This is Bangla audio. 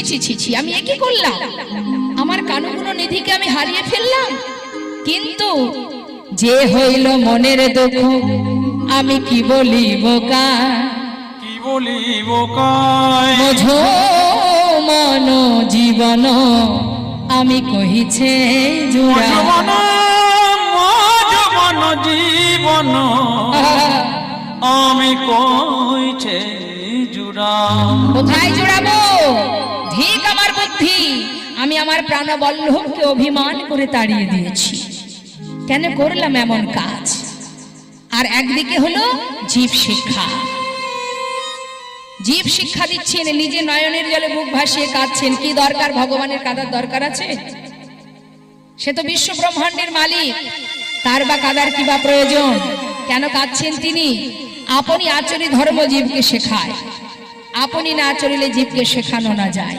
ছি ছি ছি, আমি কি করলাম? আমার কানুগুলো নিধিকে আমি হারিয়ে ফেললাম। কিন্তু যে হইল মনের দুঃখ, আমি কি বলিব কায়, কি বলিব কায়। বোঝো মন জীবন আমি কহিছে জুড়া। জীবন জীবন আমি কইছে জুড়া। কোথায় জুড়াবো? ঠিক আমার বুদ্ধি। আমি আমার প্রাণবল্লভকে অভিমান করে তাড়িয়ে দিয়েছি। কেন করলাম এমন কাজ? আর একদিকে হলো জীব শিক্ষা। জীব শিক্ষা দিচ্ছেন, নিজে নয়নের জলে বুক ভাসিয়ে কাঁদছেন। কি দরকার? ভগবানের কাঁদার দরকার আছে? সে তো বিশ্ব ব্রহ্মাণ্ডের মালিক, তার বা কাঁদার কি বা প্রয়োজন? কেন কাঁদছেন তিনি? আপনি আচরি ধর্ম জীবকে শেখায়, আপনি না চলিলে জীবকে শেখানো না যায়।